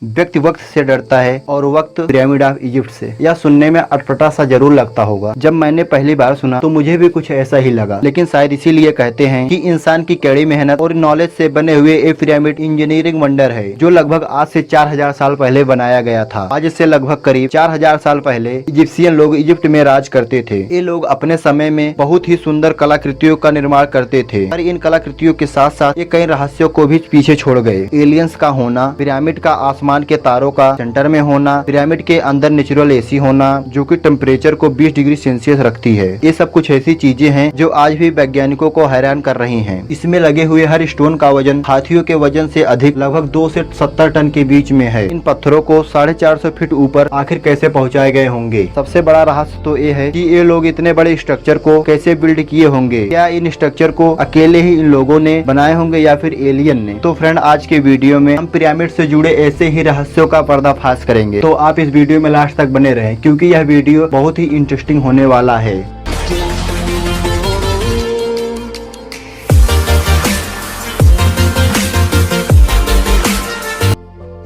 व्यक्ति वक्त से डरता है और वक्त पिरामिड ऑफ इजिप्ट से। यह सुनने में अटपटा सा जरूर लगता होगा। जब मैंने पहली बार सुना तो मुझे भी कुछ ऐसा ही लगा, लेकिन शायद इसीलिए कहते हैं कि इंसान की कड़ी मेहनत और नॉलेज से बने हुए ये पिरामिड इंजीनियरिंग वंडर है, जो लगभग आज से 4000 साल पहले बनाया गया था। आज से लगभग करीब 4000 साल पहले इजिप्शियन लोग इजिप्ट में राज करते थे। ये लोग अपने समय में बहुत ही सुंदर कलाकृतियों का निर्माण करते थे और इन कलाकृतियों के साथ साथ ये कई रहस्यों को भी पीछे छोड़ गए। एलियंस का होना, पिरामिड का आसमान के तारों का सेंटर में होना, पिरामिड के अंदर नेचुरल एसी होना जो कि टेम्परेचर को 20 डिग्री सेल्सियस रखती है, ये सब कुछ ऐसी चीजें हैं जो आज भी वैज्ञानिकों को हैरान कर रही हैं। इसमें लगे हुए हर स्टोन का वजन हाथियों के वजन से अधिक, लगभग 2 से 70 टन के बीच में है। इन पत्थरों को 450 फीट ऊपर आखिर कैसे पहुँचाए गए होंगे? सबसे बड़ा रहस्य तो ये है कि ये लोग इतने बड़े स्ट्रक्चर को कैसे बिल्ड किए होंगे। क्या इन स्ट्रक्चर को अकेले ही इन लोगों ने बनाए होंगे या फिर एलियन ने? तो फ्रेंड, आज के वीडियो में हम पिरामिड से जुड़े ऐसे ही रहस्यों का पर्दाफाश करेंगे, तो आप इस वीडियो में लास्ट तक बने रहें क्योंकि यह वीडियो बहुत ही इंटरेस्टिंग होने वाला है।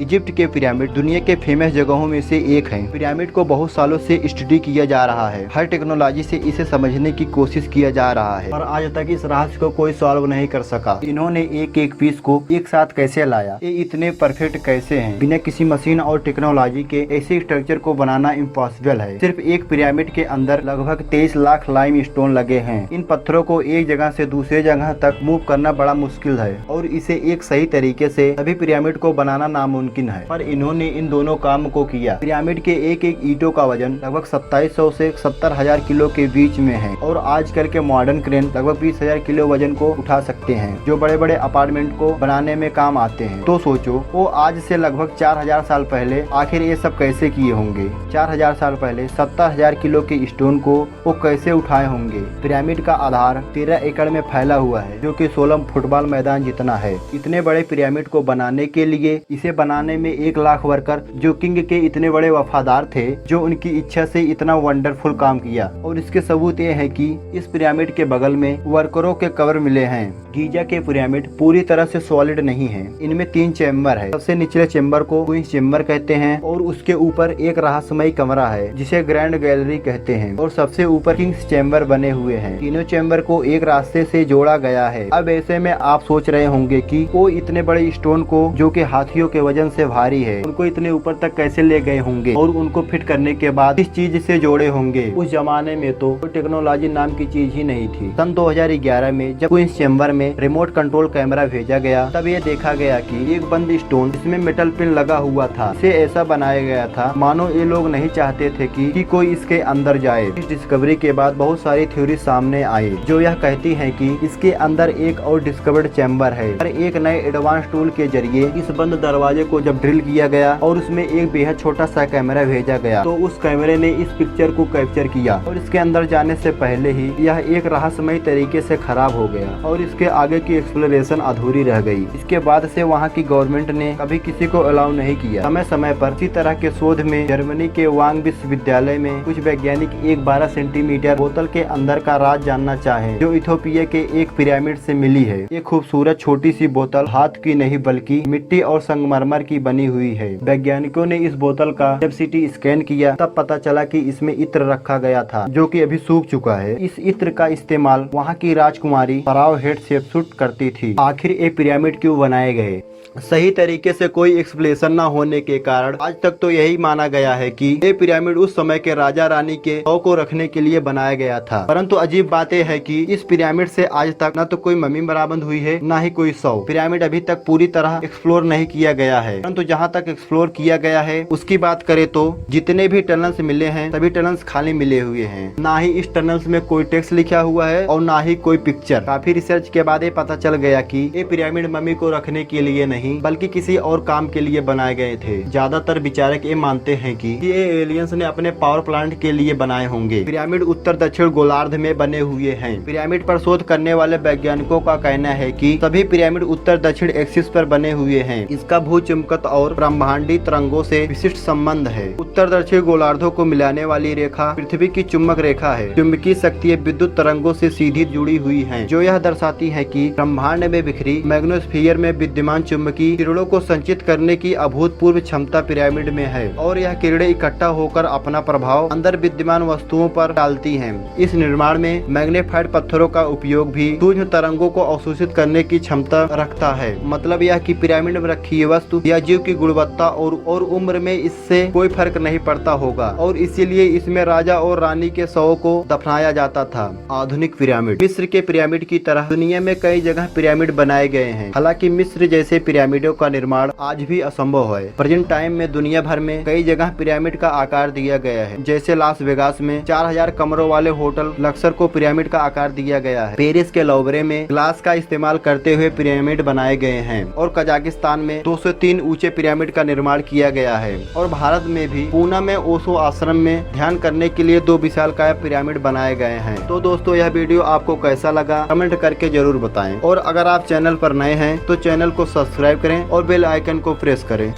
इजिप्ट के पिरामिड दुनिया के फेमस जगहों में से एक है। पिरामिड को बहुत सालों से स्टडी किया जा रहा है। हर टेक्नोलॉजी से इसे समझने की कोशिश किया जा रहा है और आज तक इस रहस्य को कोई सॉल्व नहीं कर सका। इन्होंने एक एक पीस को एक साथ कैसे लाया, ये इतने परफेक्ट कैसे हैं? बिना किसी मशीन और टेक्नोलॉजी के ऐसे स्ट्रक्चर को बनाना इम्पॉसिबल है। सिर्फ एक पिरामिड के अंदर लगभग 23 लाख लाइम स्टोन लगे हैं। इन पत्थरों को एक जगह से दूसरे जगह तक मूव करना बड़ा मुश्किल है और इसे एक सही तरीके से सभी पिरामिड को बनाना नामुमकिन है, पर इन्होंने इन दोनों काम को किया। पिरामिड के एक एक ईंटों का वजन लगभग 2700 से 70,000 किलो के बीच में है और आजकल के मॉडर्न क्रेन लगभग 20,000 किलो वजन को उठा सकते हैं, जो बड़े बड़े अपार्टमेंट को बनाने में काम आते हैं। तो सोचो, वो आज से लगभग 4000 साल पहले आखिर ये सब कैसे किए होंगे? 4000 साल पहले 70,000 किलो के स्टोन को वो कैसे उठाए होंगे? पिरामिड का आधार 13 एकड़ में फैला हुआ है, जो कि 16 फुटबॉल मैदान जितना है। इतने बड़े पिरामिड को बनाने के लिए इसे बनाने में 1 लाख वर्कर जो किंग के इतने बड़े वफादार थे, जो उनकी इच्छा से इतना वंडरफुल काम किया। और इसके सबूत ये है कि इस पिरामिड के बगल में वर्करों के कवर मिले हैं। गीजा के पिरामिड पूरी तरह से सॉलिड नहीं है। इनमें 3 चेम्बर है। सबसे निचले चेम्बर को क्वींस चेम्बर कहते हैं और उसके ऊपर एक रहस्यमयी कमरा है जिसे ग्रैंड गैलरी कहते हैं और सबसे ऊपर किंग्स चेम्बर बने हुए हैं। तीनों चेम्बर को एक रास्ते से जोड़ा गया है। अब ऐसे में आप सोच रहे होंगे कि वो इतने बड़े स्टोन को, जो कि हाथियों के वजन से भारी है, उनको इतने ऊपर तक कैसे ले गए होंगे और उनको फिट करने के बाद इस चीज से जोड़े होंगे? उस जमाने में तो टेक्नोलॉजी नाम की चीज ही नहीं थी। सन 2011 में जब क्वींस चेम्बर में रिमोट कंट्रोल कैमरा भेजा गया, तब ये देखा गया कि एक बंद स्टोन जिसमें मेटल पिन लगा हुआ था, इसे ऐसा बनाया गया था मानो ये लोग नहीं चाहते थे कि कोई इसके अंदर जाए। इस डिस्कवरी के बाद बहुत सारी थ्योरी सामने आई जो यह कहती है कि इसके अंदर एक और डिस्कवर्ड चैम्बर है और एक नए एडवांस टूल के जरिए इस बंद दरवाजे को जब ड्रिल किया गया और उसमें एक बेहद छोटा सा कैमरा भेजा गया, तो उस कैमरे ने इस पिक्चर को कैप्चर किया और इसके अंदर जाने से पहले ही यह एक रहस्यमयी तरीके से खराब हो गया और इसके आगे की एक्सप्लोरेशन अधूरी रह गई। इसके बाद से वहाँ की गवर्नमेंट ने कभी किसी को अलाउ नहीं किया। समय समय पर इसी तरह के शोध में जर्मनी के वांग विश्वविद्यालय में कुछ वैज्ञानिक एक 12 सेंटीमीटर बोतल के अंदर का राज जानना चाहे, जो इथोपिया के एक पिरामिड से मिली है। एक खूबसूरत छोटी सी बोतल हाथ की नहीं बल्कि मिट्टी और संगमरमर की बनी हुई है। वैज्ञानिकों ने इस बोतल का जब सीटी स्कैन किया तब पता चला कि इसमें इत्र रखा गया था, जो कि अभी सूख चुका है। इस इत्र का इस्तेमाल वहाँ की राजकुमारी फराओ हेटशेप्सुट करती थी। आखिर ये पिरामिड क्यों बनाए गए? सही तरीके से कोई एक्सप्लेनेशन न होने के कारण आज तक तो यही माना गया है कि ये पिरामिड उस समय के राजा रानी के शव को रखने के लिए बनाया गया था। परंतु अजीब बात यह है कि इस पिरामिड से आज तक न तो कोई मम्मी बरामद हुई है, न ही कोई शव। पिरामिड अभी तक पूरी तरह एक्सप्लोर नहीं किया गया है, परंतु जहाँ तक एक्सप्लोर किया गया है उसकी बात करें तो जितने भी टनल्स मिले हैं सभी टनल्स खाली मिले हुए हैं। न ही इस टनल्स में कोई टेक्स्ट लिखा हुआ है और न ही कोई पिक्चर। काफी रिसर्च के बाद ये पता चल गया कि ये पिरामिड मम्मी को रखने के लिए नहीं बल्कि किसी और काम के लिए बनाए गए थे। ज्यादातर विचारक ये मानते हैं कि ये एलियंस ने अपने पावर प्लांट के लिए बनाए होंगे। पिरामिड उत्तर दक्षिण गोलार्ध में बने हुए हैं। पिरामिड पर शोध करने वाले वैज्ञानिकों का कहना है कि सभी पिरामिड उत्तर दक्षिण एक्सिस पर बने हुए हैं। इसका भू चुंबकत और ब्रह्मांडी तरंगों से विशिष्ट संबंध है। उत्तर दक्षिण गोलार्धों को मिलाने वाली रेखा पृथ्वी की चुंबक रेखा है। चुंबकीय शक्ति विद्युत तरंगों से सीधी जुड़ी हुई है, जो यह दर्शाती है कि ब्रह्मांड में बिखरी मैग्नेटोस्फीयर में विद्यमान चुंबकीय किरणों को संचित करने की अभूतपूर्व क्षमता पिरामिड में है और यह किरणें इकट्ठा होकर अपना प्रभाव अंदर विद्यमान वस्तुओं पर डालती हैं। इस निर्माण में मैग्नीफाइड पत्थरों का उपयोग भी सूक्ष्म तरंगों को अवशोषित करने की क्षमता रखता है। मतलब यह कि पिरामिड में रखी वस्तु या जीव की गुणवत्ता और उम्र में इससे कोई फर्क नहीं पड़ता होगा और इसीलिए इसमें राजा और रानी के शवों को दफनाया जाता था। आधुनिक पिरामिड। मिस्र के पिरामिड की तरह दुनिया में कई जगह पिरामिड बनाए गए हैं। हालांकि मिस्र जैसे पिरामिडों का निर्माण आज भी असंभव है। प्रेजेंट टाइम में दुनिया भर में कई जगह पिरामिड का आकार दिया गया है। जैसे लास वेगास में 4000 कमरों वाले होटल लक्सर को पिरामिड का आकार दिया गया है। पेरिस के लोवरे में ग्लास का इस्तेमाल करते हुए पिरामिड बनाए गए हैं और कजाकिस्तान में 203 ऊंचे पिरामिड का निर्माण किया गया है। और भारत में भी पूना में ओशो आश्रम में ध्यान करने के लिए 2 विशालकाय पिरामिड बनाए गए हैं। तो दोस्तों, यह वीडियो आपको कैसा लगा कमेंट करके जरूर बताएं और अगर आप चैनल पर नए हैं तो चैनल को सब्सक्राइब करें और बेल आइकन को प्रेस करें।